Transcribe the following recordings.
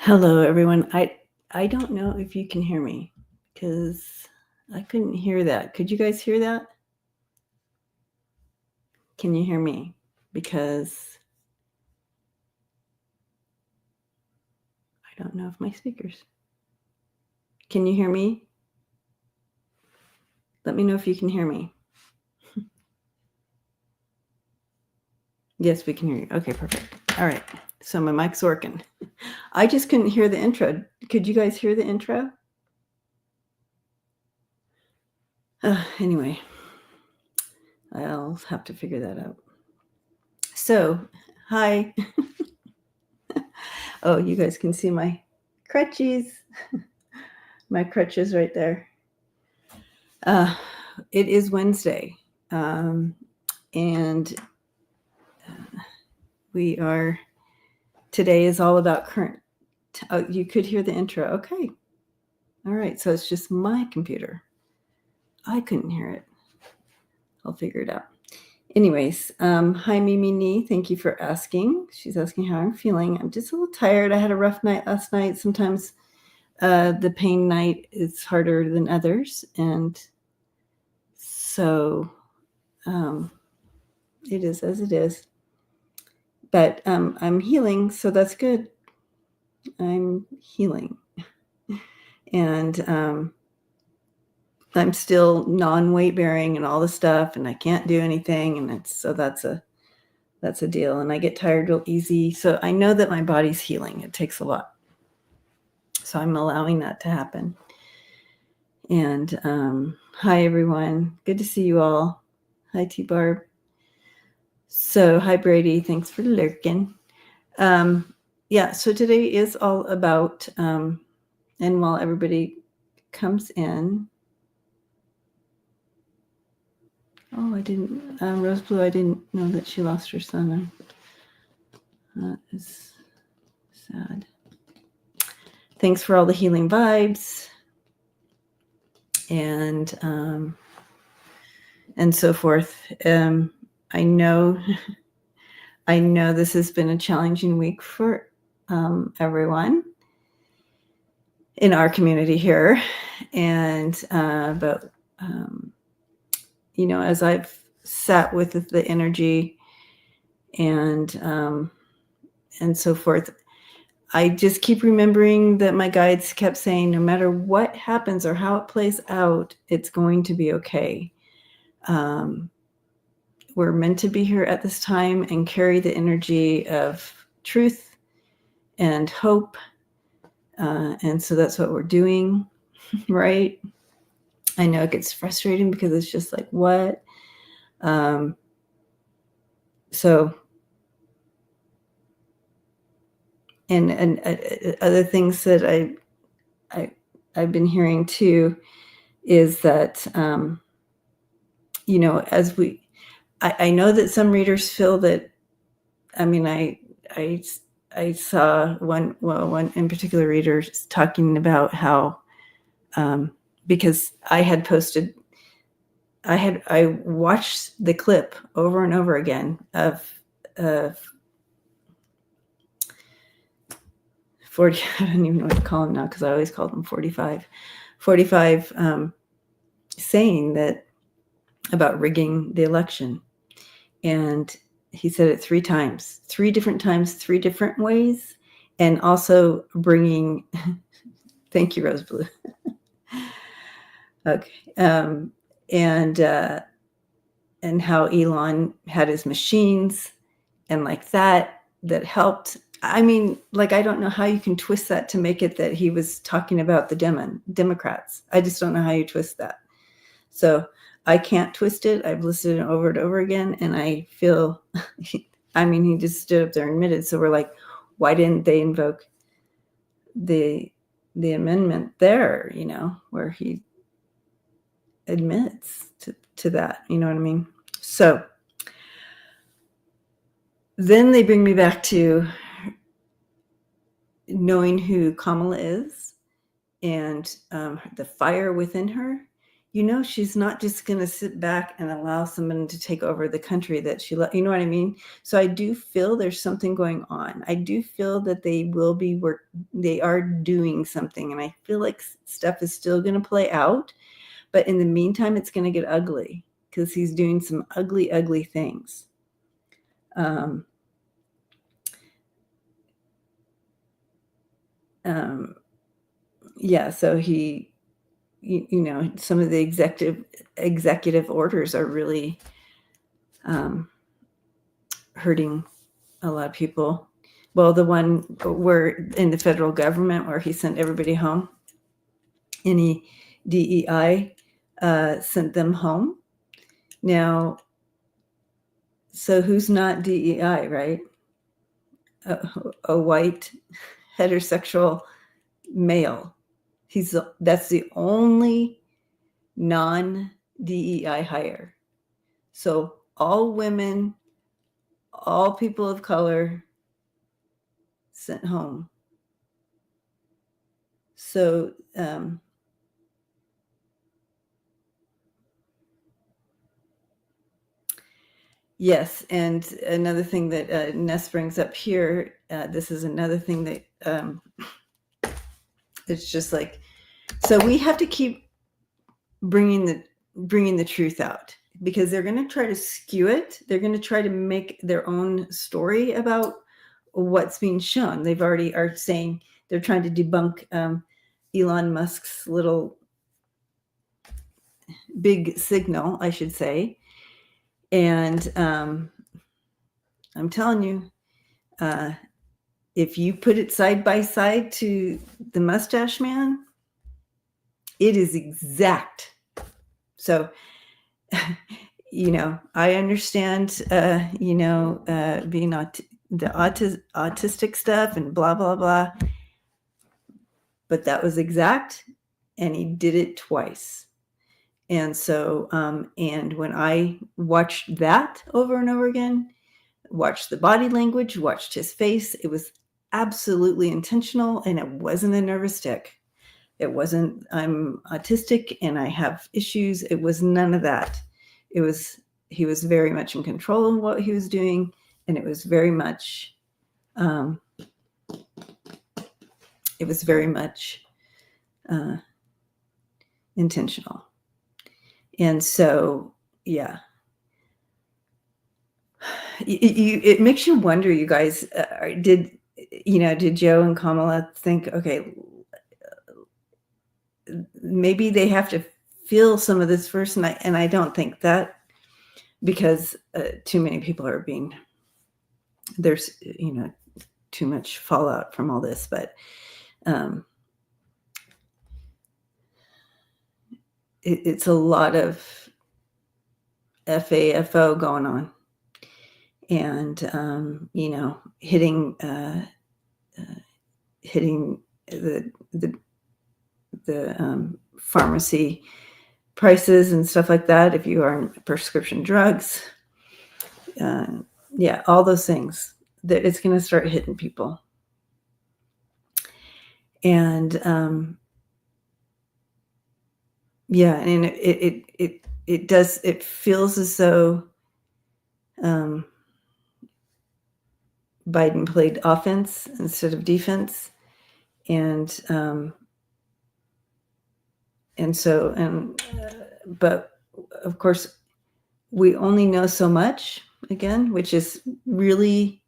Hello, everyone. I don't know if you can hear me because I couldn't hear that. Could you guys hear that? Can you hear me? Because I don't know if my speakers. Can you hear me? Let me know if you can hear me. Yes, we can hear you. Okay, perfect. All right. So my mic's working. I just couldn't hear the intro. Could you guys hear the intro? Anyway, I'll have to figure that out. So, hi. Oh, you guys can see my crutches. My crutches right there. It is Wednesday, and today is all about current. Oh, you could hear the intro. Okay. All right. So it's just my computer. I couldn't hear it. I'll figure it out. Anyways, hi, Mimi Nee. Thank you for asking. She's asking how I'm feeling. I'm just a little tired. I had a rough night last night. Sometimes the pain night is harder than others. And so it is as it is. But I'm healing, so that's good. I'm healing. And I'm still non-weight bearing and all the stuff, and I can't do anything. And that's a deal. And I get tired real easy. So I know that my body's healing. It takes a lot. So I'm allowing that to happen. And hi, everyone. Good to see you all. Hi, T-Barb. So hi, Brady. Thanks for lurking. Yeah, so today is all about, and while everybody comes in, I didn't, Rose Blue, I didn't know that she lost her son. That is sad. Thanks for all the healing vibes and so forth. I know this has been a challenging week for everyone in our community here, and but as I've sat with the energy and so forth, I just keep remembering that my guides kept saying, no matter what happens or how it plays out, it's going to be okay. We're meant to be here at this time and carry the energy of truth and hope. And so that's what we're doing, right? I know it gets frustrating because it's just like, what? So, and other things that I've been hearing too is that, I know that some readers feel that, I saw one in particular reader talking about how, because I watched the clip over and over again of 40, I don't even know what to call him now because I always called him 45, saying that about rigging the election. And he said it 3 different times, 3 different ways. And also bringing, thank you, Rose Blue. Okay. And how Elon had his machines and like that helped. I don't know how you can twist that to make it that he was talking about the Democrats. I just don't know how you twist that. So I can't twist it. I've listened over and over again, and I feel, he just stood up there and admitted. So we're like, why didn't they invoke the amendment there, where he admits to that, you know what I mean? So then they bring me back to knowing who Kamala is and the fire within her she's not just going to sit back and allow someone to take over the country that she you know what I mean? So I do feel there's something going on. I do feel that they are doing something, and I feel like stuff is still going to play out, but in the meantime, it's going to get ugly because he's doing some ugly, ugly things. Yeah, so he, some of the executive orders are really hurting a lot of people. Well, the one where in the federal government where he sent everybody home, any DEI sent them home. Now, so who's not DEI, right? A white heterosexual male. That's the only non-DEI hire. So all women, all people of color sent home. So yes, and another thing that Ness brings up here, this is another thing that it's just like, so we have to keep bringing the truth out, because they're going to try to skew it. They're going to try to make their own story about what's being shown. They've already are saying they're trying to debunk Elon Musk's little big signal, I should say. And I'm telling you, if you put it side by side to the mustache man, it is exact. So, I understand, being the autistic stuff and blah, blah, blah. But that was exact, and he did it twice. And so, and when I watched that over and over again, watched the body language, watched his face, it was absolutely intentional, and it wasn't a nervous tick. It wasn't, I'm autistic and I have issues. It was none of that. He was very much in control of what he was doing, and it was very much, intentional. And so, yeah, it makes you wonder, you guys, did Joe and Kamala think, okay, maybe they have to feel some of this first, and I don't think that, because too many people are there's too much fallout from all this, but it's a lot of FAFO going on, and hitting the pharmacy prices and stuff like that if you are on prescription drugs. Yeah, all those things, that it's going to start hitting people. And yeah, and it does, it feels as though Biden played offense instead of defense, and so but of course we only know so much, again, which is really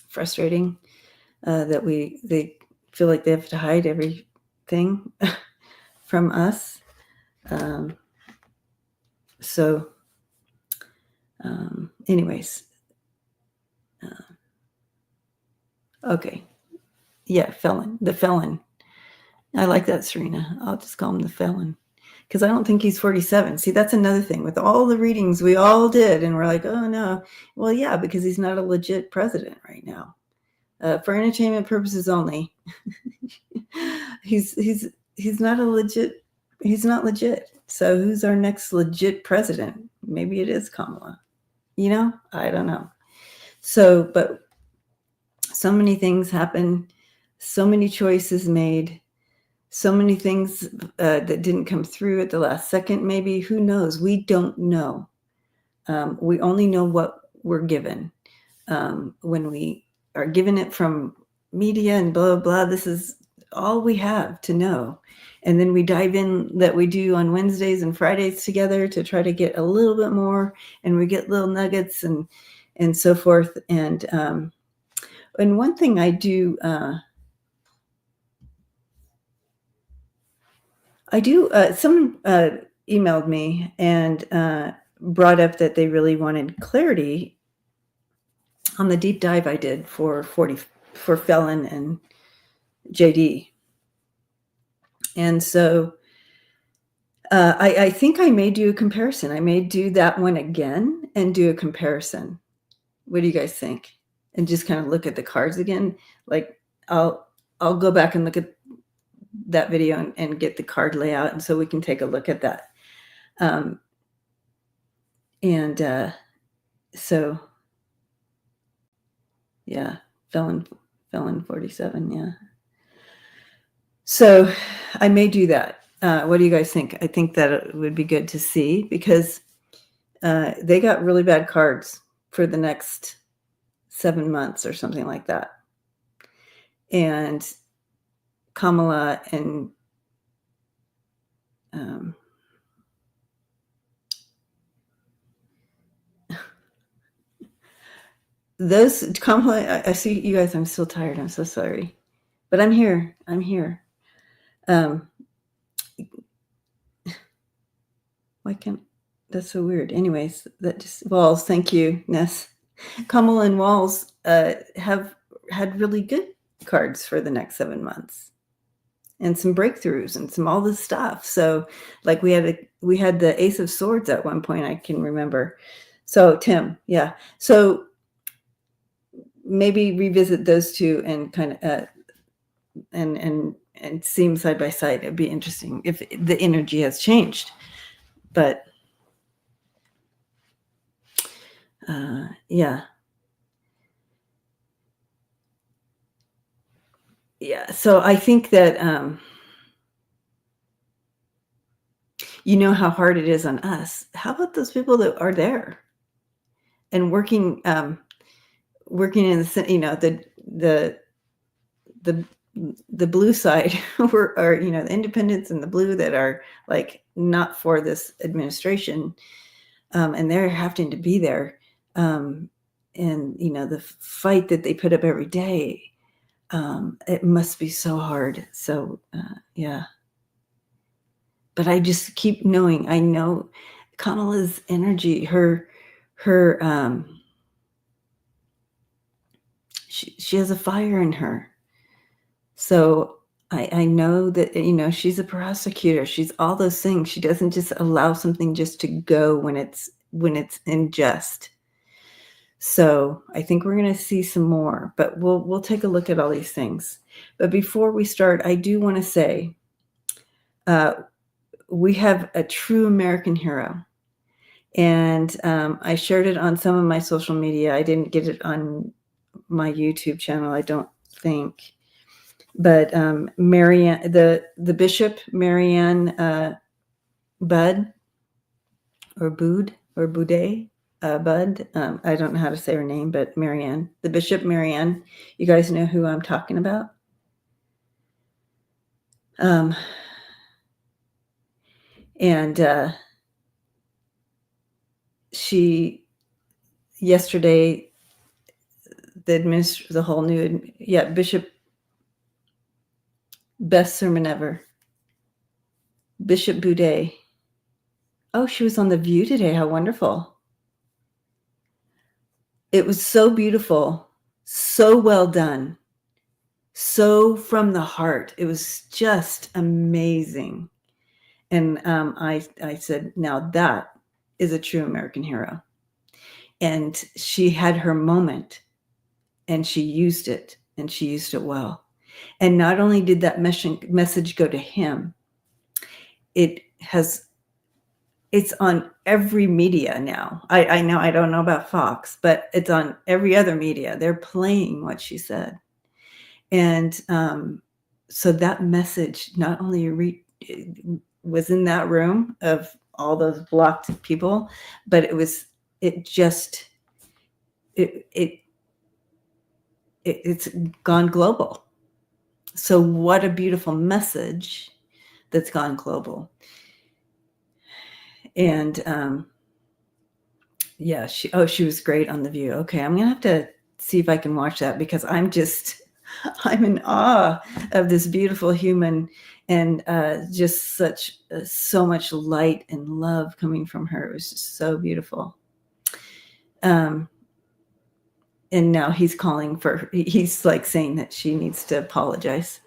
frustrating, that they feel like they have to hide everything from us. So anyways, okay. Yeah, the felon. I like that, Serena. I'll just call him the felon, because I don't think he's 47. See, that's another thing with all the readings we all did, and we're like, oh no. Well, yeah, because he's not a legit president right now. For entertainment purposes only. he's not legit. So who's our next legit president? Maybe it is Kamala. I don't know. So, but so many things happen, so many choices made, so many things that didn't come through at the last second, maybe. Who knows? We don't know. We only know what we're given. When we are given it from media and blah, blah, blah, this is all we have to know. And then we dive in that we do on Wednesdays and Fridays together to try to get a little bit more, and we get little nuggets and so forth. And one thing I do, someone emailed me and brought up that they really wanted clarity on the deep dive I did for Felon and JD. And so I think I may do a comparison. I may do that one again and do a comparison. What do you guys think? And just kind of look at the cards again. Like I'll go back and look at that video and get the card layout, and so we can take a look at that. So yeah, felon 47. Yeah. So I may do that. What do you guys think? I think that it would be good to see, because they got really bad cards for the next 7 months or something like that. And Kamala and those Kamala, I see you guys. I'm still tired. I'm so sorry, but I'm here. Why can't? That's so weird. Anyways, that just Walls. Thank you, Ness. Kamala and Walls have had really good cards for the next 7 months, and some breakthroughs and some all this stuff. So, like we had the Ace of Swords at one point. I can remember. So Tim, yeah. So maybe revisit those two and kind of and see them side by side. It'd be interesting if the energy has changed. But yeah. So I think that you know how hard it is on us. How about those people that are there and working in the the blue side, or the independents and the blue that are like not for this administration, and they're having to be there, and the fight that they put up every day. It must be so hard. So yeah. But I just keep knowing. I know Kamala's energy, her she has a fire in her. So I know that, she's a prosecutor. She's all those things. She doesn't just allow something just to go when it's unjust. So I think we're going to see some more, but we'll take a look at all these things. But before we start, I do want to say, we have a true American hero. And I shared it on some of my social media. I didn't get it on my YouTube channel, I don't think. But Marianne, the Bishop, Marianne Budd, or Boud, or Boudet, Budd. I don't know how to say her name, but Marianne, the Bishop Marianne. You guys know who I'm talking about? And she, yesterday, the whole new, Bishop, best sermon ever. Bishop Boudet. Oh, she was on The View today. How wonderful. It was so beautiful, so well done, so from the heart. It was just amazing. And I said, now that is a true American hero. And she had her moment, and she used it, and she used it well. And not only did that message go to him, it's on every media now. I know, I don't know about Fox, but it's on every other media. They're playing what she said. And so that message not only was in that room of all those blocked people, but it's gone global. So what a beautiful message that's gone global. And yeah, she was great on The View. Okay, I'm gonna have to see if I can watch that, because I'm in awe of this beautiful human, and just so much light and love coming from her. It was just so beautiful. And now he's like saying that she needs to apologize.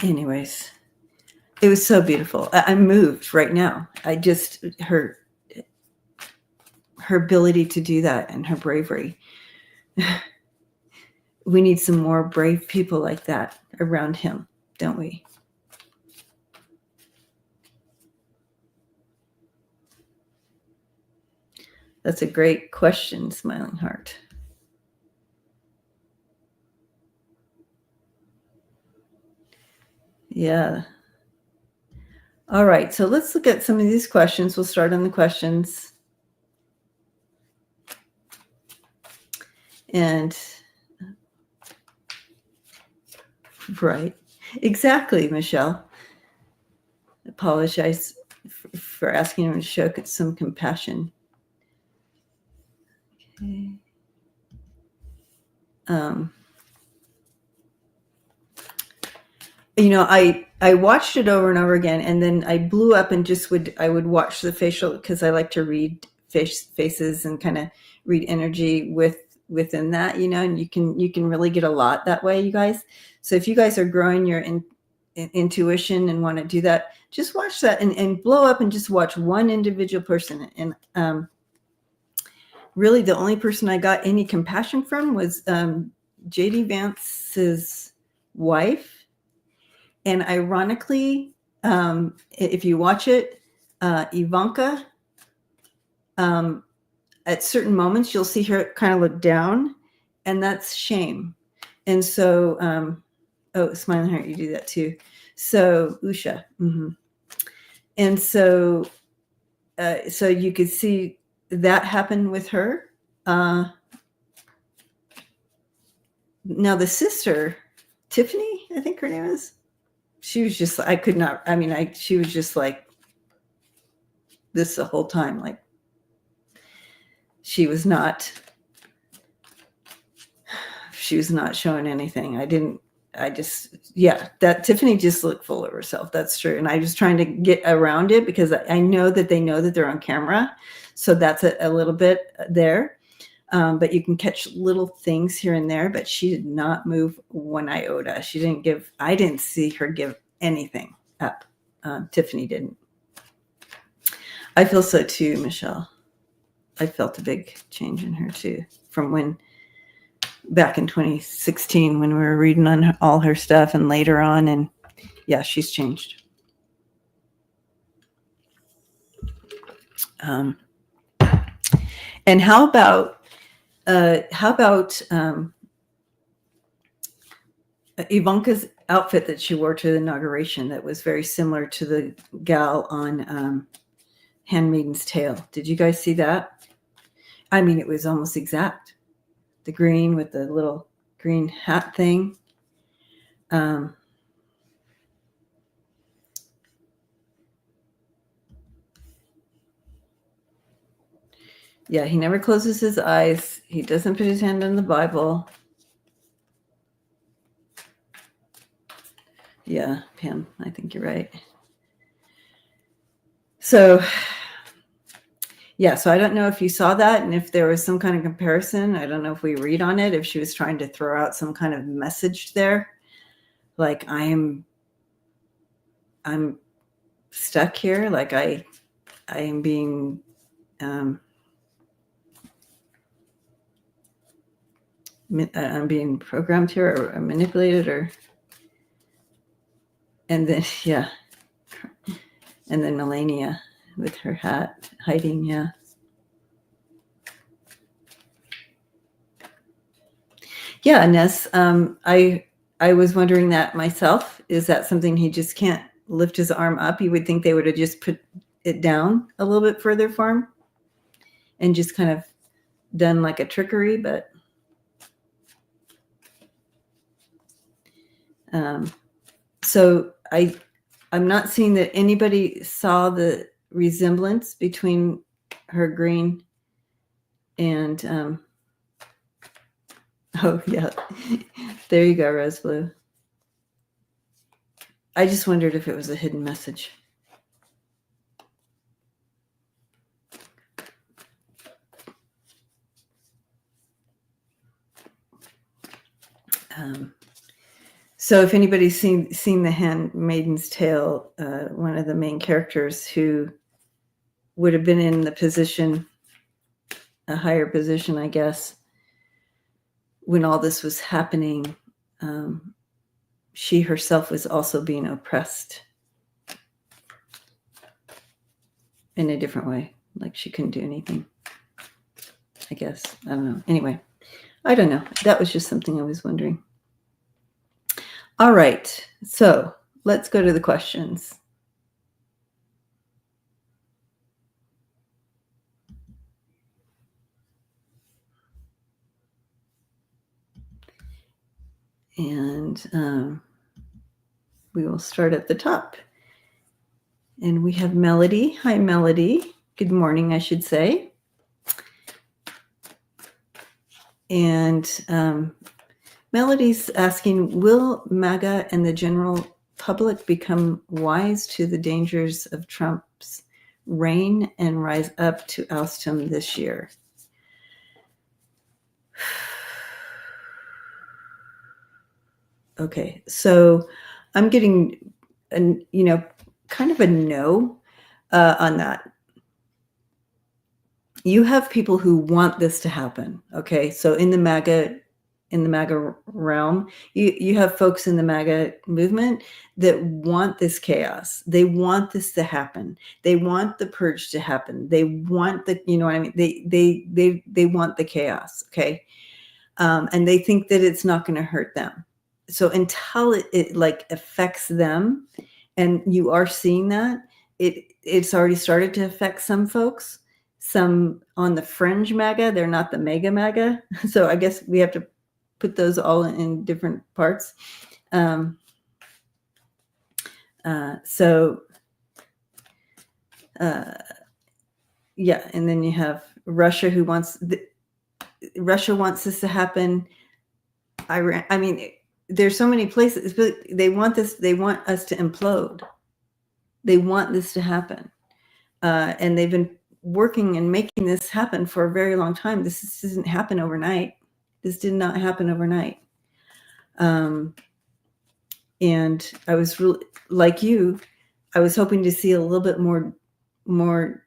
Anyways, it was so beautiful. I'm moved right now. Her ability to do that and her bravery. We need some more brave people like that around him, don't we? That's a great question, Smiling Heart. Yeah. All right, so let's look at some of these questions. We'll start on the questions. And right, exactly, Michelle. Apologize for asking him to show some compassion. Okay. I watched it over and over again, and then I blew up and I would watch the facial, because I like to read faces and kind of read energy within that, and you can really get a lot that way, you guys. So if you guys are growing your intuition and want to do that, just watch that and blow up and just watch one individual person. And really the only person I got any compassion from was JD Vance's wife. And ironically, if you watch it, Ivanka, at certain moments, you'll see her kind of look down, and that's shame. And so, Smiling Heart, you do that too. So, Usha. And so you could see that happen with her. Now the sister, Tiffany, I think her name is, she was just, she was just like this the whole time. Like, she was not showing anything. That Tiffany just looked full of herself. That's true. And I was trying to get around it, because I know that they know that they're on camera. So that's a little bit there. But you can catch little things here and there, but she did not move one iota. I didn't see her give anything up. Tiffany didn't. I feel so too, Michelle. I felt a big change in her too, from back in 2016 when we were reading on all her stuff, and later on, and yeah, she's changed. And how about Ivanka's outfit that she wore to the inauguration, that was very similar to the gal on Handmaid's Tale? Did you guys see that? I mean, it was almost exact. The green with the little green hat thing. Yeah, he never closes his eyes. He doesn't put his hand on the Bible. Yeah, Pam, I think you're right. So, yeah, so I don't know if you saw that, and if there was some kind of comparison. I don't know if we read on it, if she was trying to throw out some kind of message there. Like, I'm stuck here. Like, I am being I'm being programmed here, or manipulated, and then, yeah. And then Melania with her hat hiding. Yeah. Yeah, Ness. I was wondering that myself. Is that something he just can't lift his arm up? You would think they would have just put it down a little bit further for him and just kind of done like a trickery, but so I'm not seeing that anybody saw the resemblance between her green and oh yeah, there you go, Rose Blue. I just wondered if it was a hidden message. So if anybody's seen The Handmaid's Tale, one of the main characters who would have been in the position, a higher position, I guess, when all this was happening, she herself was also being oppressed in a different way. Like she couldn't do anything, I guess. I don't know. Anyway, I don't know. That was just something I was wondering. All right. So let's go to the questions. And we will start at the top. And we have Melody. Hi, Melody. Good morning, I should say. And Melody's asking, will MAGA and the general public become wise to the dangers of Trump's reign and rise up to oust him this year? Okay, so I'm getting, kind of a no on that. You have people who want this to happen. Okay, so in the MAGA realm, you have folks in the MAGA movement that want this chaos. They want this to happen. They want the purge to happen. They want the, you know what I mean? They want the chaos. Okay, and they think that it's not going to hurt them. So until it like affects them, and you are seeing that it's already started to affect some folks. Some on the fringe MAGA, they're not the mega MAGA. So I guess we have to put those all in different parts. Yeah, and then you have Russia who Russia wants this to happen. Iran, I mean, there's so many places, but they want us to implode. They want this to happen. And they've been working and making this happen for a very long time. This didn't happen overnight. This did not happen overnight. And I was really, like you, I was hoping to see a little bit more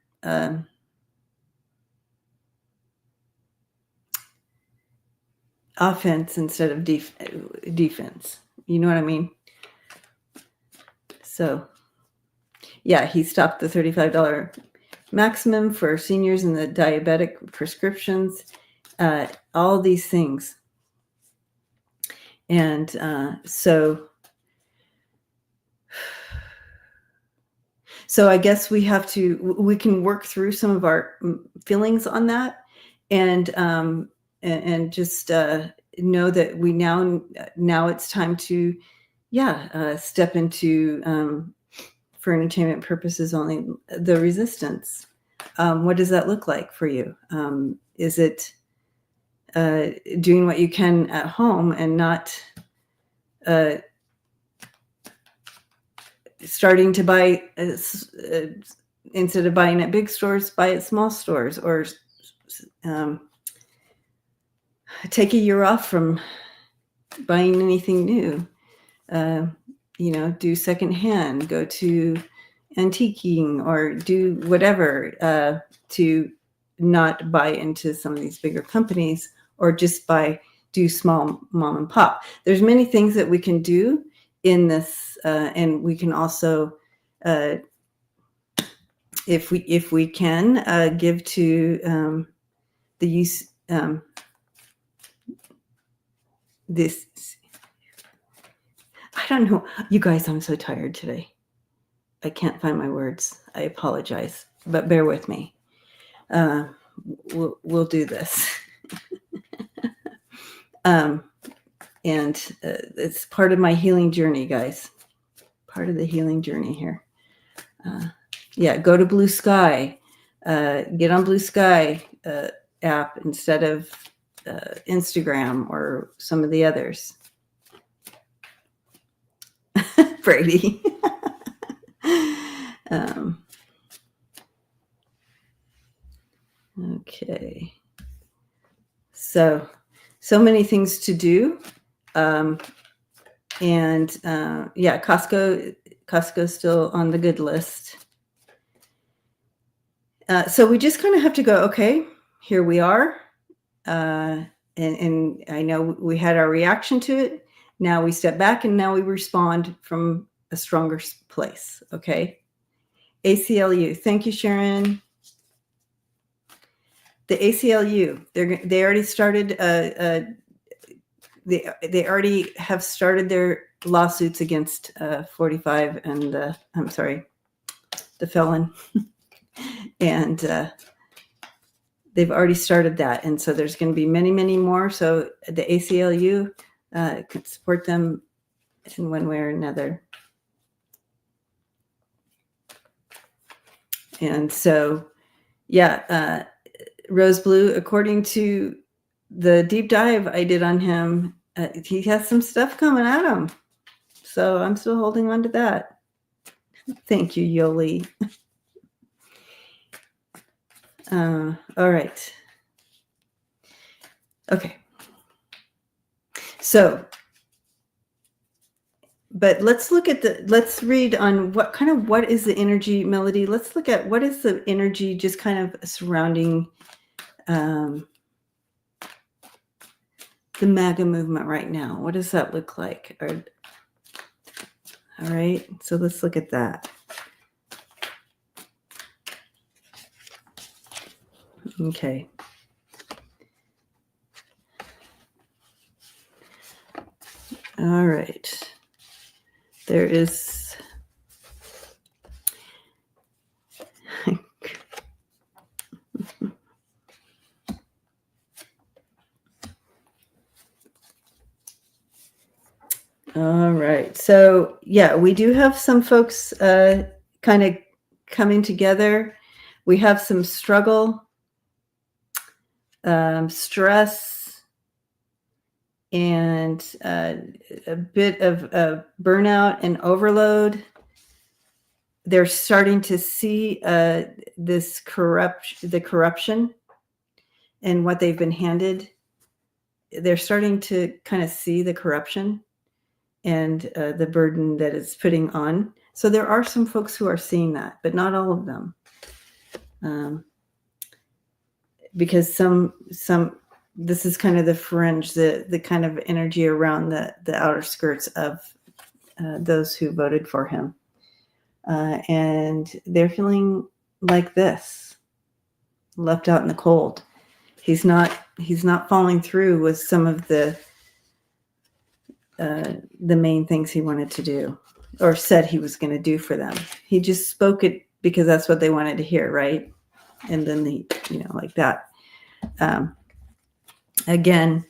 offense instead of defense. You know what I mean? So, yeah, he stopped the $35 maximum for seniors and the diabetic prescriptions, all these things. And so I guess we can work through some of our feelings on that, and just know that we now it's time to step into for entertainment purposes only the resistance. What does that look like for you? Is it doing what you can at home and not starting to buy instead of buying at big stores, buy at small stores, or take a year off from buying anything new. Do secondhand, go to antiquing, or do whatever to not buy into some of these bigger companies, or just do small mom and pop. There's many things that we can do in this, and we can also if we can give to the use this. I don't know, you guys. I'm so tired today. I can't find my words. I apologize, but bear with me. We'll do this. And it's part of my healing journey, guys. Part of the healing journey here. Yeah, go to Blue Sky. Get on Blue Sky app instead of Instagram or some of the others. Brady. Okay. So many things to do. And yeah, Costco's still on the good list. So we just kind of have to go, okay, here we are. And I know we had our reaction to it. Now we step back and now we respond from a stronger place. Okay. ACLU. Thank you, Sharon. The ACLU, they already started, they already have started their lawsuits against 45 and I'm sorry, the felon. And they've already started that. And so there's going to be many, many more. So the ACLU can support them in one way or another. And so, yeah, Rose Blue, according to the deep dive I did on him, he has some stuff coming at him. So I'm still holding on to that. Thank you, Yoli. All right. Okay. So, but let's read on what is the energy, Melody. Let's look at what is the energy just kind of surrounding the MAGA movement right now. What does that look like? All right. So let's look at that. Okay. All right. There is all right. So yeah, we do have some folks kind of coming together. We have some struggle, stress, and a bit of burnout and overload. They're starting to see the corruption and what they've been handed. They're starting to kind of see the corruption and the burden that it's putting on. So there are some folks who are seeing that, but not all of them. Because some this is kind of the fringe, the kind of energy around the outer skirts of those who voted for him. And they're feeling like this, left out in the cold. He's not following through with some of the main things he wanted to do or said he was going to do for them. He just spoke it because that's what they wanted to hear, right? And then like that. Again,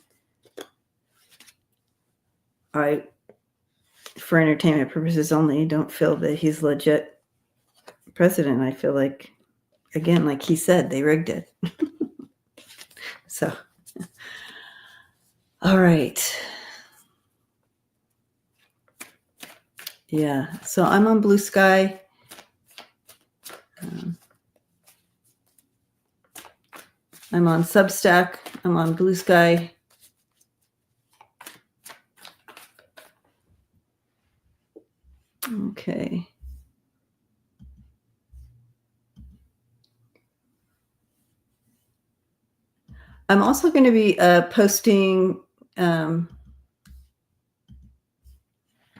for entertainment purposes only, don't feel that he's legit president. I feel like, again, like he said, they rigged it. So, all right. Yeah. So I'm on Blue Sky. I'm on Substack. I'm on Blue Sky. Okay. I'm also going to be posting. I'm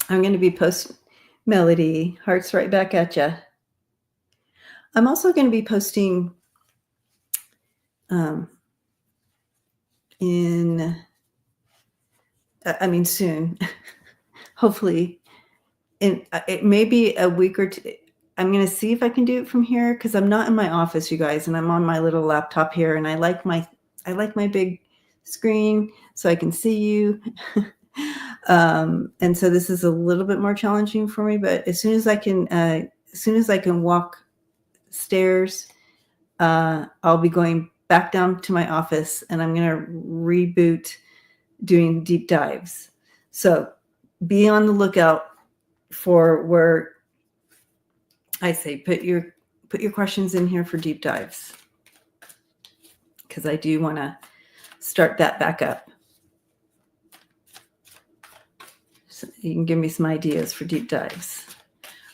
going to be posting Melody, hearts right back at you. I'm also going to be posting soon, hopefully. It may be a week or two. I'm going to see if I can do it from here because I'm not in my office, you guys, and I'm on my little laptop here, and I like my big screen so I can see you. And so this is a little bit more challenging for me, but as soon as I can walk stairs, I'll be going back down to my office, and I'm going to reboot doing deep dives. So be on the lookout for where I say put your questions in here for deep dives, because I do want to start that back up. So you can give me some ideas for deep dives.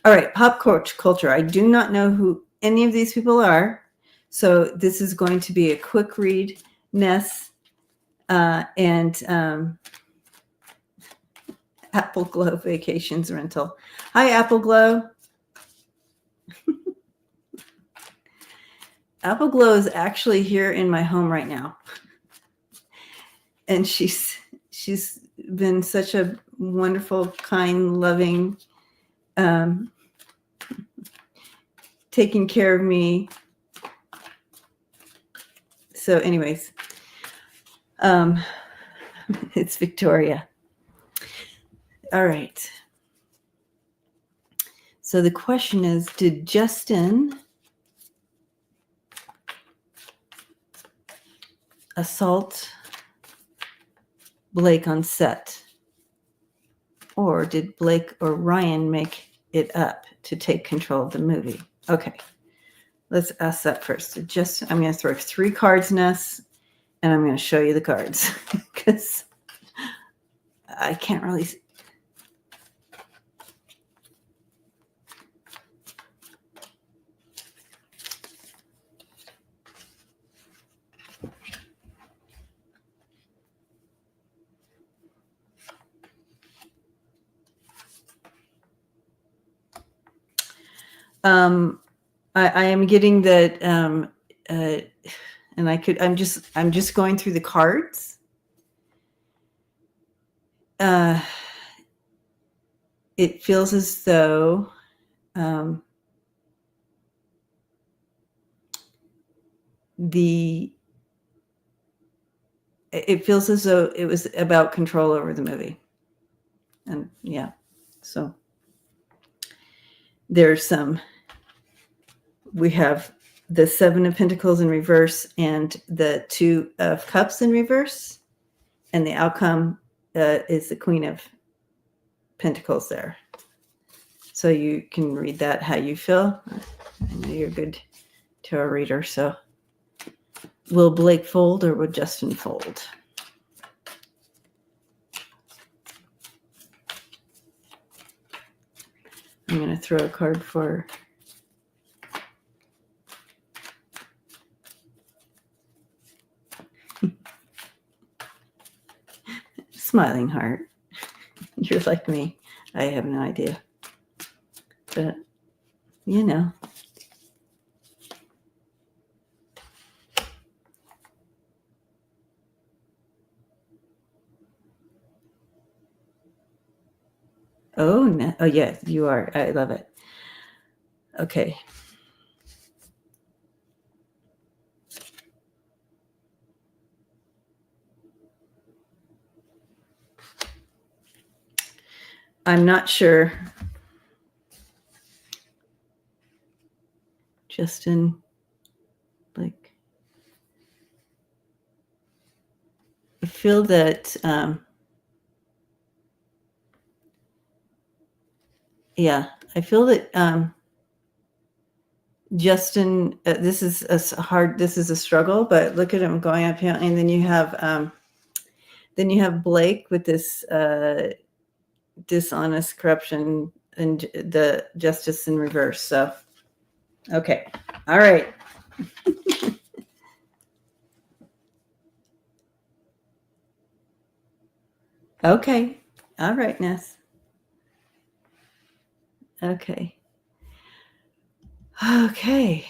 All right, pop culture. I do not know who any of these people are, so this is going to be a quick read, Ness, and Apple Glow Vacations Rental. Hi, Apple Glow. Apple Glow is actually here in my home right now, and she's been such a wonderful, kind, loving, taking care of me. So anyways, it's Victoria. All right. So the question is, did Justin assault Blake on set? Or did Blake or Ryan make it up to take control of the movie? Okay, let's ask that first. I'm going to throw 3 cards, Ness, and I'm going to show you the cards because I can't really. I am getting that, and I'm just going through the cards. It feels as though it feels as though it was about control over the movie, and yeah, so there's we have the 7 of Pentacles in reverse and the 2 of Cups in reverse, and the outcome is the Queen of Pentacles there. So you can read that how you feel. I know you're good tarot reader, so will Blake fold or will Justin fold? I'm going to throw a card for Smiling Heart. You're like me. I have no idea. But, you know. Oh, no. Oh, yes, you are. I love it. Okay. I'm not sure. Justin, like, I feel that, yeah, I feel that Justin, this is a struggle, but look at him going up here, and then you have Blake with this dishonest corruption and the Justice in reverse. So, okay, all right. Okay, all right, Ness. Okay. Okay.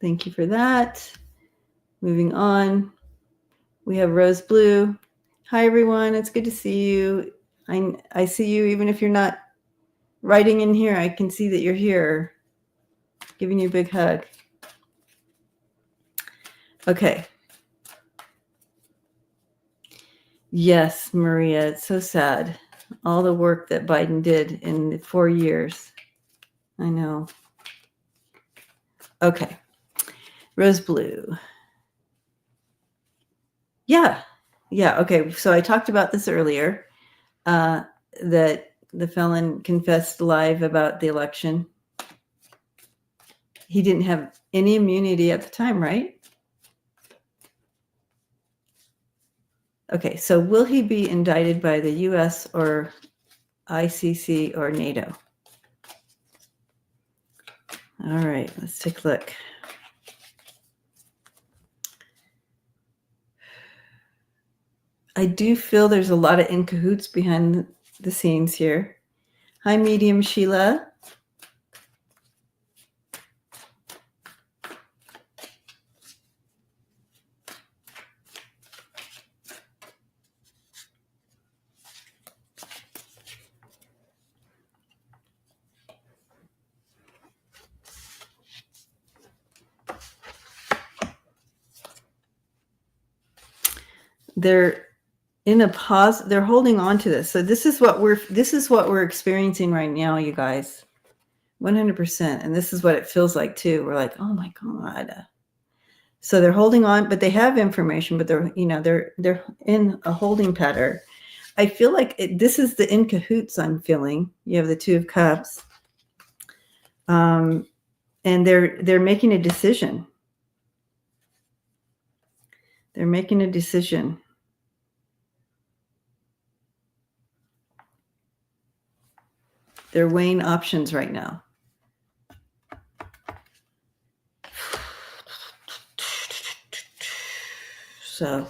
Thank you for that. Moving on. We have Rose Blue. Hi, everyone. It's good to see you. I see you even if you're not writing in here. I can see that you're here. Giving you a big hug. Okay. Yes, Maria. It's so sad. All the work that Biden did in the 4 years. I know. Okay. Rose Blue. Yeah. Yeah. Okay. So I talked about this earlier, that the felon confessed live about the election. He didn't have any immunity at the time, right? Okay. So will he be indicted by the U.S. or ICC or NATO? All right. Let's take a look. I do feel there's a lot of in cahoots behind the scenes here. Hi, Medium Sheila. They're in a pause. They're holding on to this. So this is what we're experiencing right now, you guys. 100%. And this is what it feels like too. We're like, oh my God. So they're holding on, but they have information, but they're in a holding pattern. I feel like this is the in cahoots I'm feeling. You have the Two of Cups. And they're making a decision. They're making a decision. They're weighing options right now. So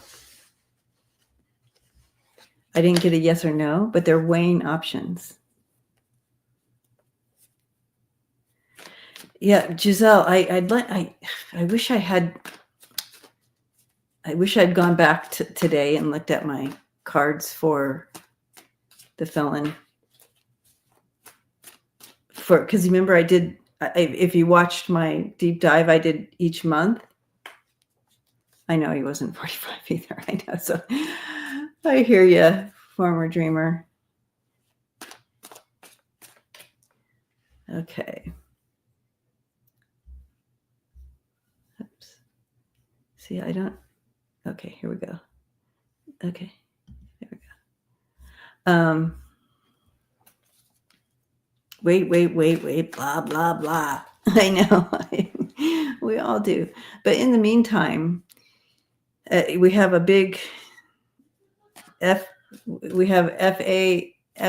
I didn't get a yes or no, but they're weighing options. Yeah, Giselle, I wish I'd gone back today and looked at my cards for the felon. Because remember, if you watched my deep dive, I did each month. I know he wasn't 45 either. I know. So I hear you, former dreamer. Okay. Oops. See, I don't. Okay, here we go. Okay, there we go. Wait, blah, blah, blah. I know. We all do. But in the meantime, we have a big we have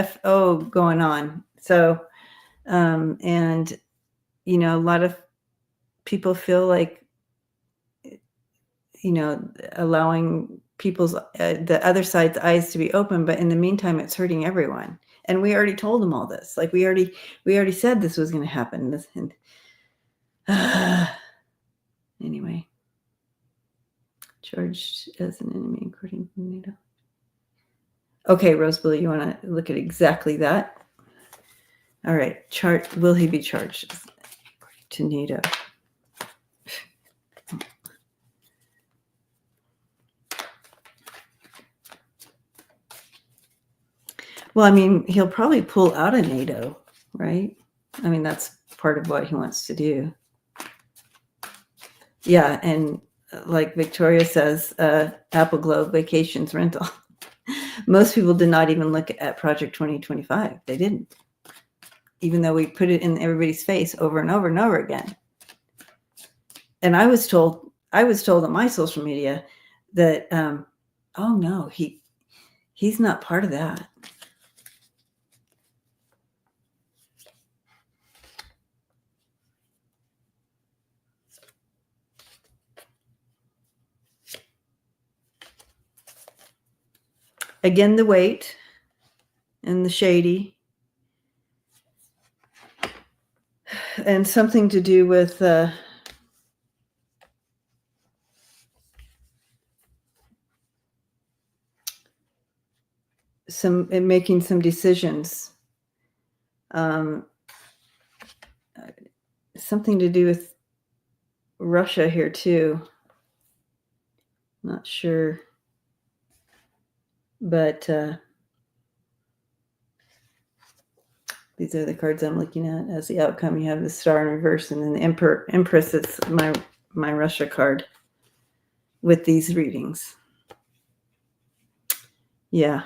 FO going on. So, and, a lot of people feel like, allowing people's, the other side's eyes to be open, but in the meantime, it's hurting everyone. And we already told them all this. Like we already said this was going to happen. Anyway, charged as an enemy according to NATO. Okay, Rosebud, you want to look at exactly that? All right, will he be charged according to NATO? Well, I mean, he'll probably pull out of NATO, right? I mean, that's part of what he wants to do. Yeah, and like Victoria says, Apple Globe Vacations Rental. Most people did not even look at Project 2025. They didn't, even though we put it in everybody's face over and over and over again. And I was told on my social media that, oh no, he's not part of that. Again, the weight and the shady. and something to do with making some decisions. Something to do with Russia here too. Not sure, but these are the cards I'm looking at. As the outcome, you have the Star in reverse, and then the Empress. It's my Russia card with these readings. Yeah.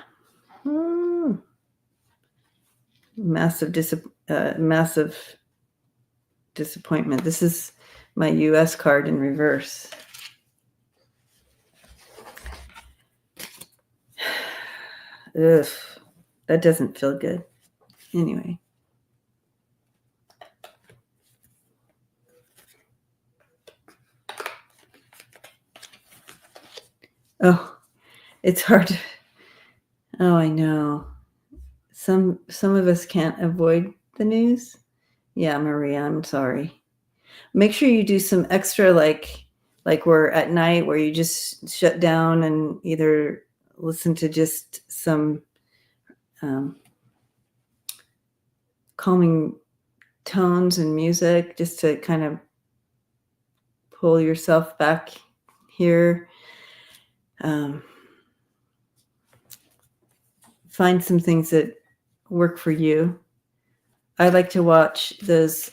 Massive disappointment. This is my US card in reverse. Ugh, that doesn't feel good. Anyway. Oh, it's hard to, oh, I know. Some of us can't avoid the news. Yeah, Maria, I'm sorry. Make sure you do some extra, like we're at night, where you just shut down and either listen to just some calming tones and music, just to kind of pull yourself back here. Find some things that work for you. I like to watch those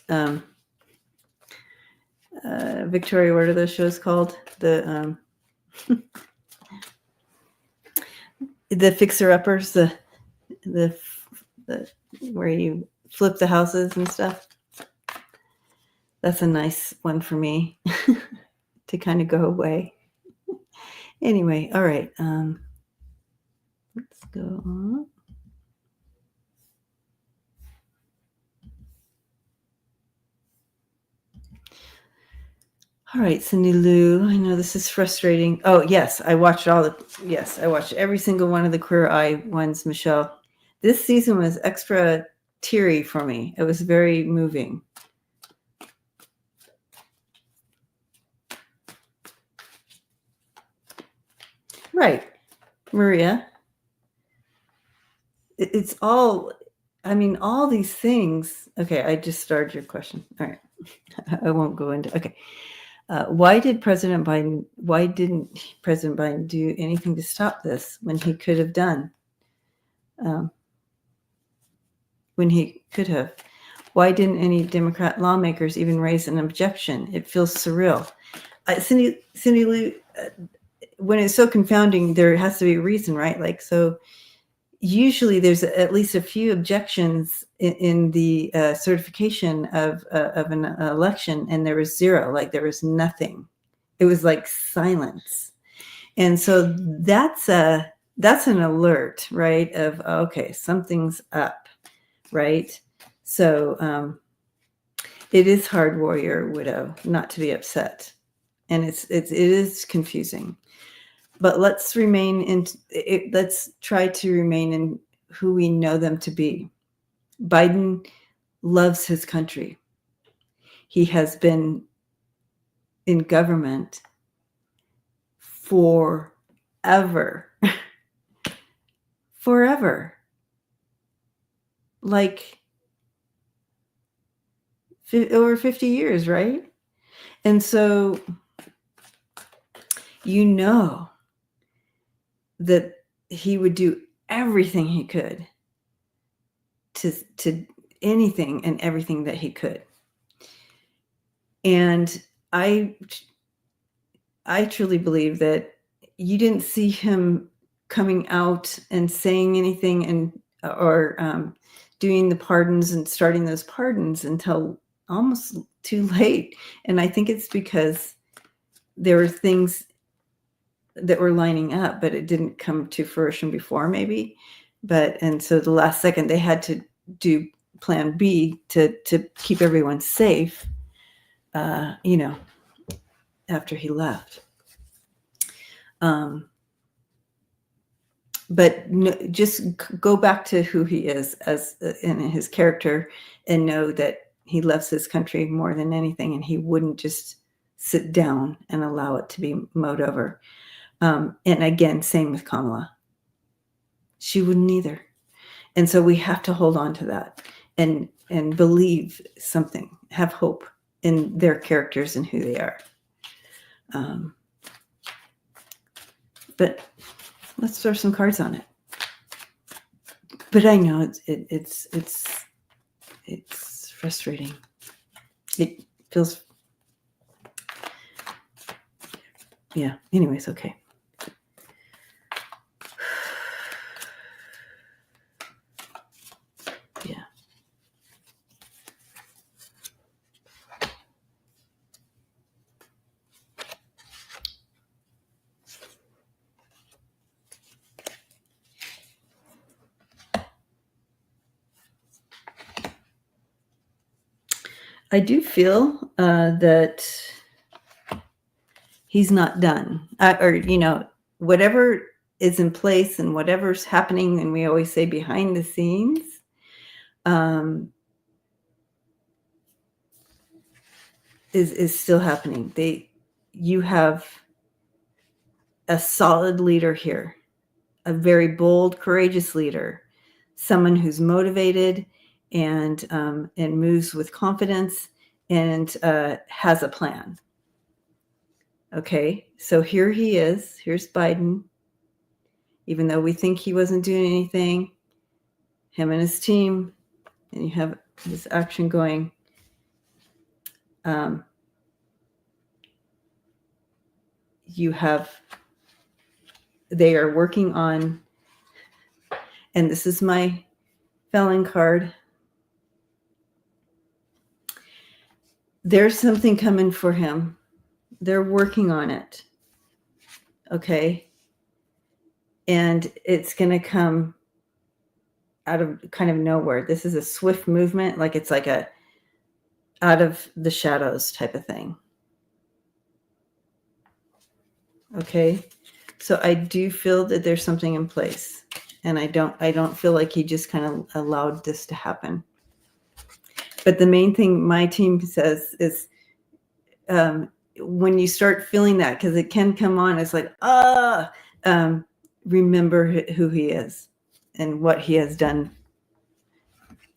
Victoria, what are those shows called? The the fixer-uppers, the where you flip the houses and stuff. That's a nice one for me to kind of go away. Anyway, all right. Let's go on. All right, Cindy Lou, I know this is frustrating. Oh, yes, I watched every single one of the Queer Eye ones, Michelle. This season was extra teary for me. It was very moving. Right, Maria. It's all, I mean, all these things. Okay, I just started your question. All right, I won't go into, okay. Why didn't President Biden do anything to stop this when he could have done? When he could have. Why didn't any Democrat lawmakers even raise an objection? It feels surreal. Cindy Lou, when it's so confounding, there has to be a reason, right? Like, so usually there's at least a few objections in the certification of an election, and there was zero. Like, there was nothing. It was like silence. And so that's an alert, right? Of, okay, something's up, right? So it is hard, warrior widow, not to be upset, and it is confusing. But let's try to remain in who we know them to be. Biden loves his country. He has been in government forever. Forever. Like over 50 years, right? And so, you know, that he would do everything he could to anything and everything that he could. And I truly believe that you didn't see him coming out and saying anything and or doing the pardons and starting those pardons until almost too late. And I think it's because there were things that were lining up, but it didn't come to fruition before, maybe. And so the last second they had to do plan B to keep everyone safe, after he left. But just go back to who he is as in his character, and know that he loves his country more than anything, and he wouldn't just sit down and allow it to be mowed over. And again, same with Kamala. She wouldn't either. And so we have to hold on to that and believe something, have hope in their characters and who they are. But let's throw some cards on it. But I know it's frustrating. It feels, yeah. Anyways, okay. Yeah. I do feel that he's not done, or whatever is in place and whatever's happening, and we always say behind the scenes, is still happening. You have a solid leader here, a very bold, courageous leader, someone who's motivated and moves with confidence and has a plan. Okay, so here he is. Here's Biden. Even though we think he wasn't doing anything, him and his team, and you have this action going. They are working on, and this is my felon card. There's something coming for him. They're working on it. Okay. And it's going to come out of kind of nowhere. This is a swift movement. Like it's like a out of the shadows type of thing. Okay. So I do feel that there's something in place, and I don't feel like he just kind of allowed this to happen. But the main thing my team says is, when you start feeling that, because it can come on, it's like, remember who he is and what he has done.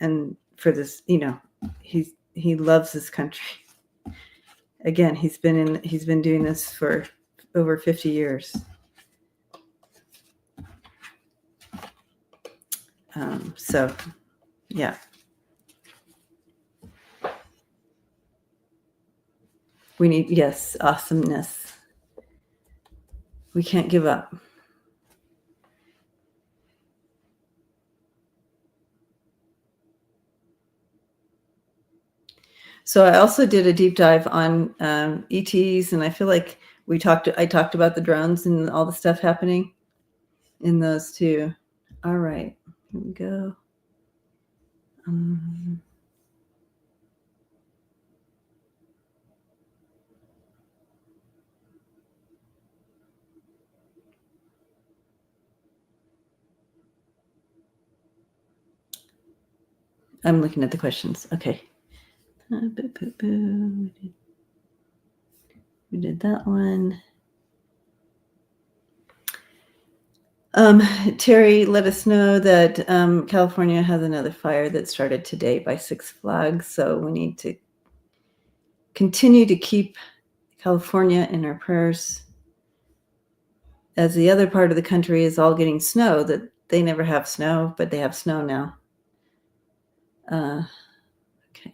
And for this, he loves this country. Again, he's been doing this for over 50 years. So, yeah. We need, yes, awesomeness. We can't give up. So I also did a deep dive on ETs, and I feel like I talked about the drones and all the stuff happening in those too. All right, here we go. I'm looking at the questions. Okay. We did that one. Terry let us know that California has another fire that started today by Six Flags. So we need to continue to keep California in our prayers, as the other part of the country is all getting snow. That they never have snow, but they have snow now. Okay.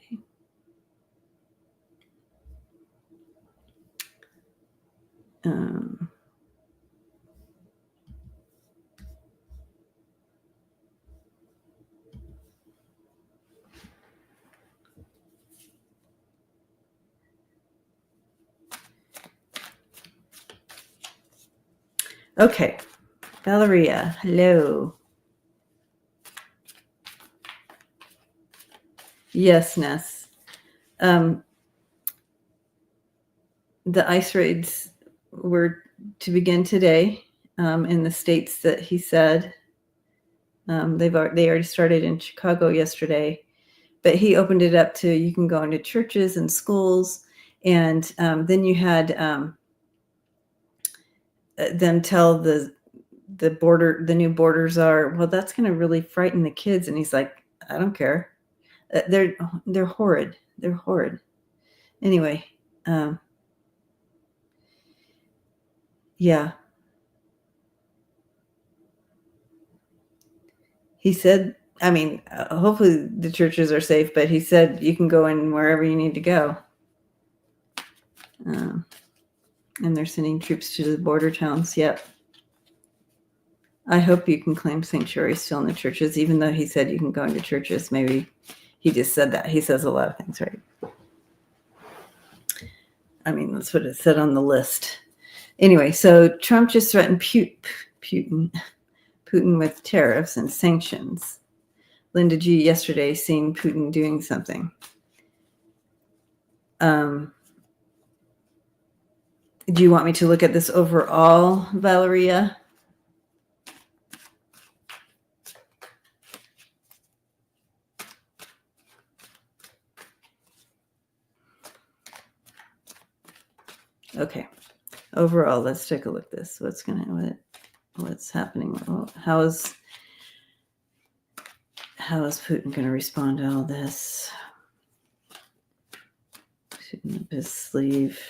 Okay. Valeria, hello. Yes, Ness. The ice raids were to begin today in the states that he said. They already started in Chicago yesterday, but he opened it up to you can go into churches and schools, and then you had them tell the new border czar, well, that's going to really frighten the kids, and he's like, I don't care. They're horrid. They're horrid. Anyway, yeah. He said, I mean, hopefully the churches are safe, but he said you can go in wherever you need to go. And they're sending troops to the border towns. Yep. I hope you can claim sanctuary still in the churches, even though he said you can go into churches. Maybe he just said that. He says a lot of things, right? I mean, that's what it said on the list. Anyway, so Trump just threatened Putin with tariffs and sanctions. Linda G. yesterday seen Putin doing something. Do you want me to look at this overall, Valeria? Okay. Overall, let's take a look at this. What's happening? How is Putin going to respond to all this? Shooting up his sleeve.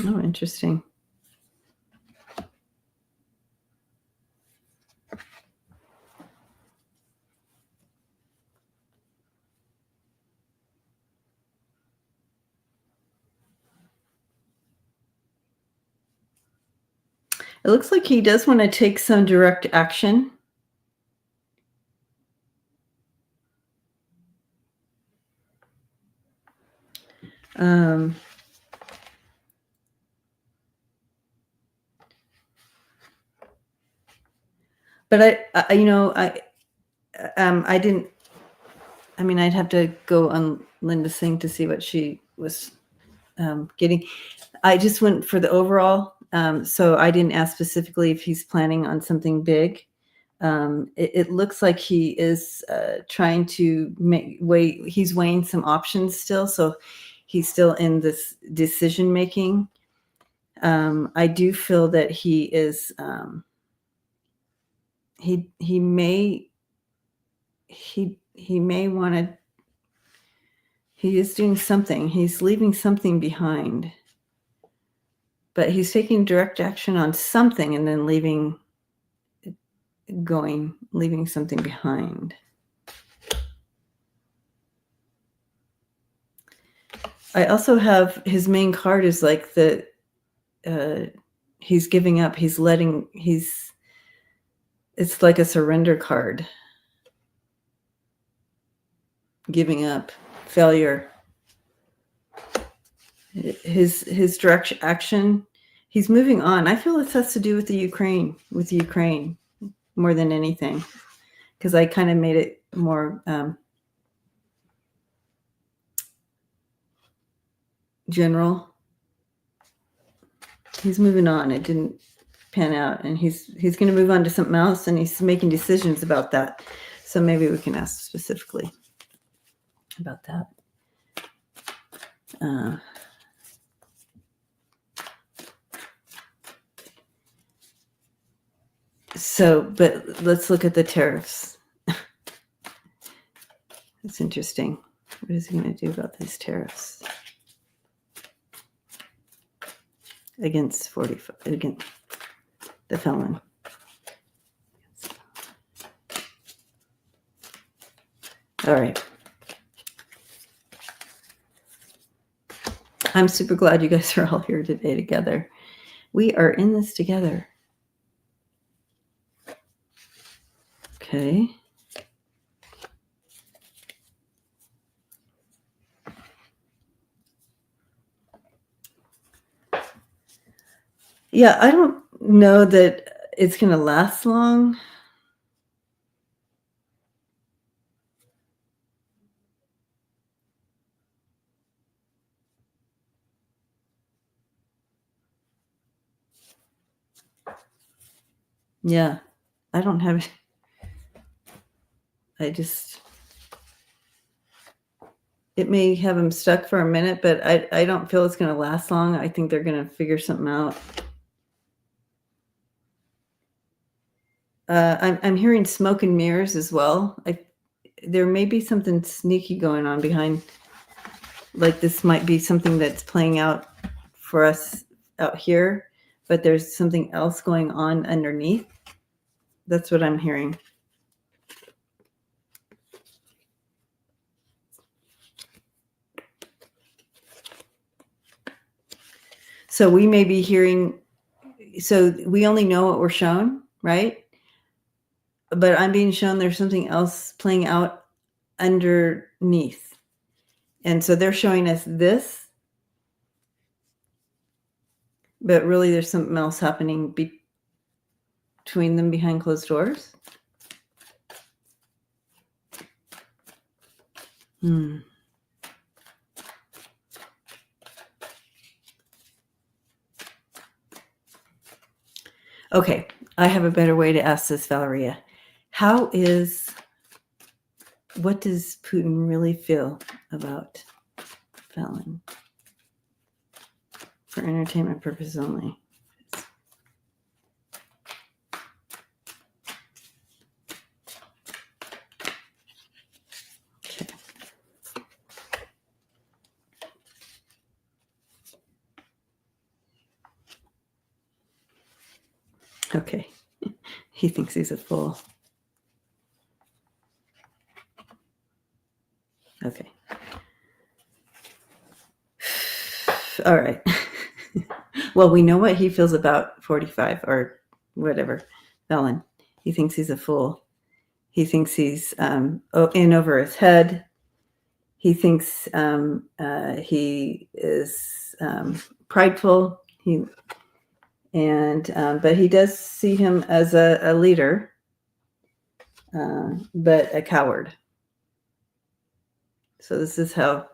Oh, interesting. It looks like he does want to take some direct action. But I didn't. I mean, I'd have to go on Linda's thing to see what she was getting. I just went for the overall. So I didn't ask specifically if he's planning on something big. It looks like he is trying to he's weighing some options still. So he's still in this decision making. I do feel that he is, he may want to, he is doing something. He's leaving something behind. But he's taking direct action on something and then leaving something behind. I also have his main card is like he's giving up. It's like a surrender card. Giving up, failure. His direct action, he's moving on. I feel this has to do with Ukraine more than anything, because I kind of made it more general. He's moving on. It didn't pan out, and he's going to move on to something else, and he's making decisions about that. So maybe we can ask specifically about that. But let's look at the tariffs. It's interesting. What is he going to do about these tariffs against the felon? All right. I'm super glad you guys are all here today together. We are in this together. Okay. Yeah, I don't know that it's gonna last long. Yeah, I don't have I just it may have him stuck for a minute, but I don't feel it's gonna last long. I think they're gonna figure something out. I'm hearing smoke and mirrors as well. There may be something sneaky going on behind. Like this might be something that's playing out for us out here, but there's something else going on underneath. That's what I'm hearing. So we may be hearing. So we only know what we're shown, right? But I'm being shown there's something else playing out underneath. And so they're showing us this, but really there's something else happening between them behind closed doors. Okay, I have a better way to ask this, Valeria. What does Putin really feel about Fallon? For entertainment purposes only. Okay. Okay. He thinks he's a fool. Okay. All right. Well, we know what he feels about 45 or whatever, Fallon. He thinks he's a fool. He thinks he's in over his head. He thinks he is prideful. But he does see him as a leader, but a coward. So this is how,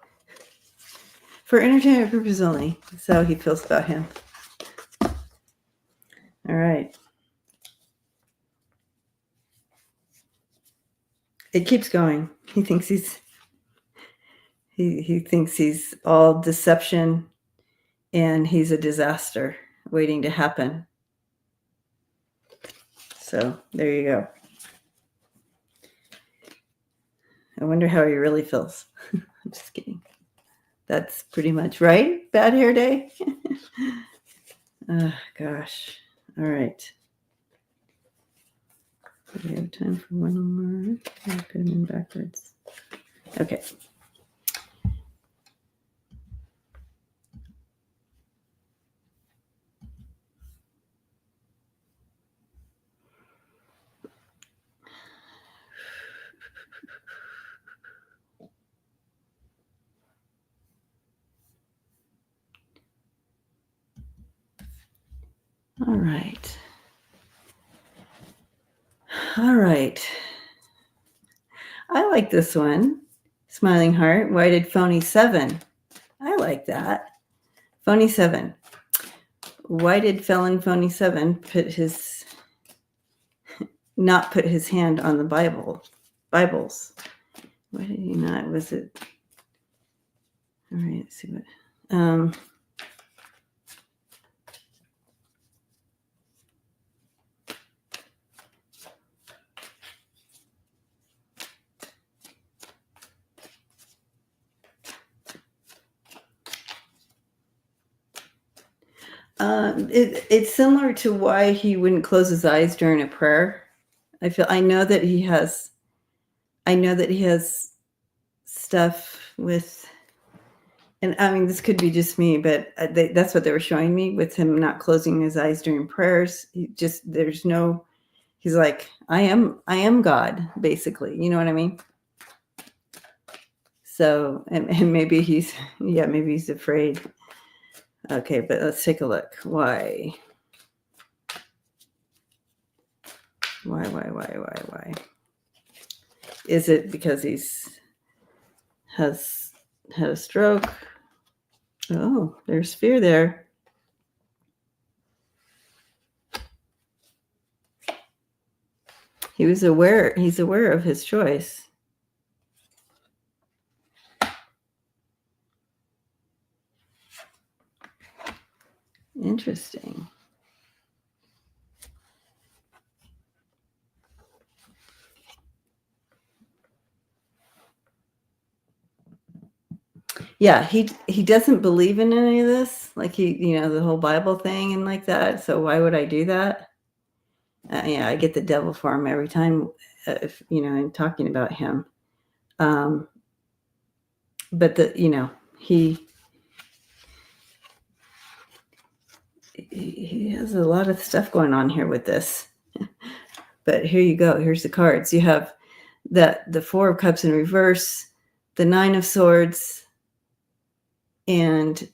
for entertainment purposes only, this is how he feels about him. All right. It keeps going. He thinks he's all deception, and he's a disaster waiting to happen. So there you go. I wonder how he really feels. I'm just kidding. That's pretty much right. Bad hair day. Oh, gosh. All right. Do we have time for one more? I put them in backwards. Okay. All right. All right. I like this one. Smiling heart. Why did phony 7? I like that. Phony 7. Why did felon phony 7 not put his hand on the Bibles? Why did he not? Was it? All right, let's see what. It's similar to why he wouldn't close his eyes during a prayer. I know that he has stuff with, and I mean, this could be just me, but that's what they were showing me with him not closing his eyes during prayers. He's like, I am God, basically. You know what I mean? So, and maybe he's afraid. Okay, but let's take a look. Why? Why? Is it because has had a stroke? Oh, there's fear there. He's aware of his choice. Interesting. Yeah, he doesn't believe in any of this, like the whole Bible thing and like that. So why would I do that? Yeah, I get the devil for him every time, if in talking about him. But he has a lot of stuff going on here with this. But here you go. Here's the cards. You have the Four of Cups in reverse, the Nine of Swords, and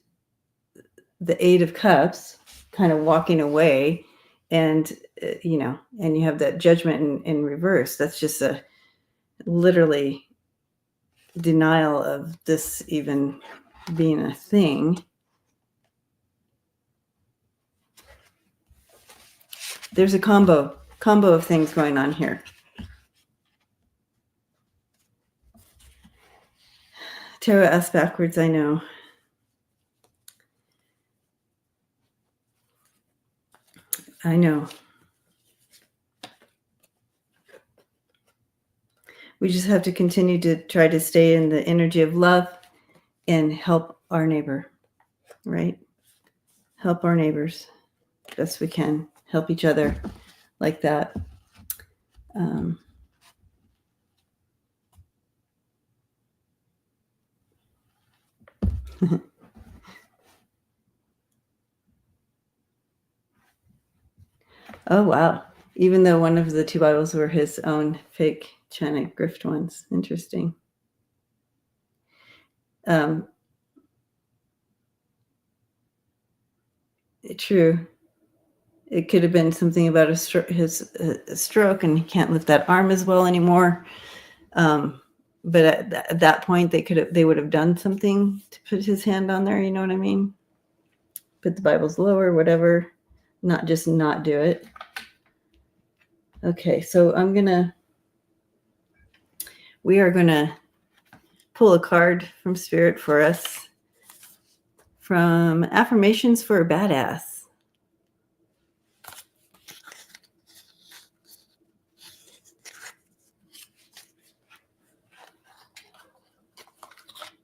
the Eight of Cups, kind of walking away, and and you have that Judgment in reverse. That's just a literally denial of this even being a thing. There's a combo of things going on here. Tarot asked backwards, I know. We just have to continue to try to stay in the energy of love and help our neighbor, right? Help our neighbors best we can. Help each other like that. Oh, wow. Even though one of the two Bibles were his own fake China grift ones. Interesting. True. It could have been something about his stroke, and he can't lift that arm as well anymore. But at that point, they would have done something to put his hand on there. You know what I mean? Put the Bibles lower, whatever. Not just not do it. Okay, so we are gonna pull a card from Spirit for us from Affirmations for a Badass.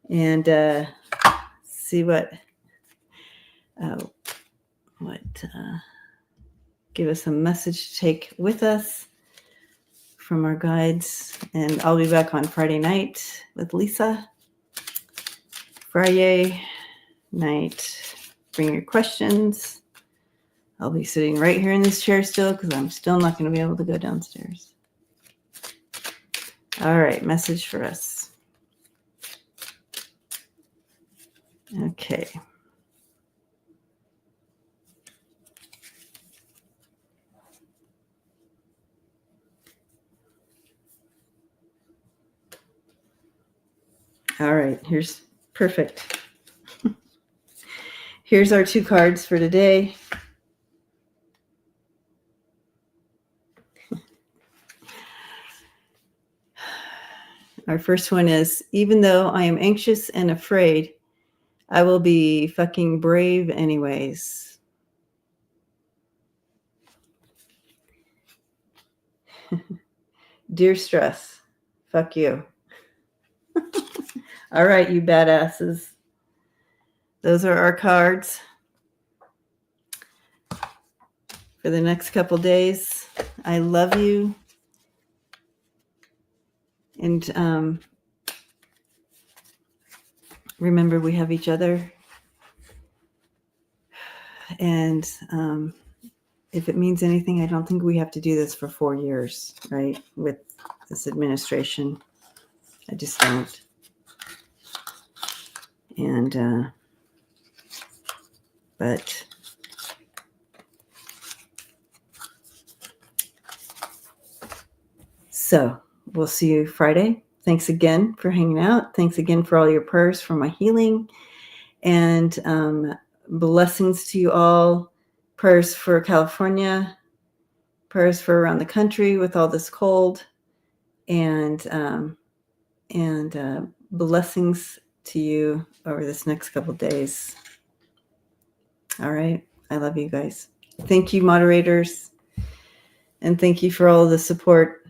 And see give us a message to take with us from our guides. And I'll be back on Friday night with Lisa. Friday night, bring your questions. I'll be sitting right here in this chair still because I'm still not going to be able to go downstairs. All right, message for us. Okay. All right, here's perfect. Here's our two cards for today. Our first one is, even though I am anxious and afraid, I will be fucking brave anyways. Dear stress, fuck you. All right, you badasses. Those are our cards for the next couple days. I love you. And remember, we have each other. And if it means anything, I don't think we have to do this for 4 years, right? With this administration. I just don't. And, but So we'll see you Friday. Thanks again for hanging out. Thanks again for all your prayers for my healing. And blessings to you all. Prayers for California. Prayers for around the country with all this cold. And blessings to you over this next couple of days. All right. I love you guys. Thank you, moderators. And thank you for all the support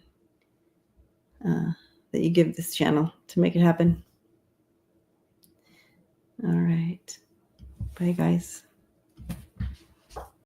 that you give this channel to make it happen. All right. Bye, guys.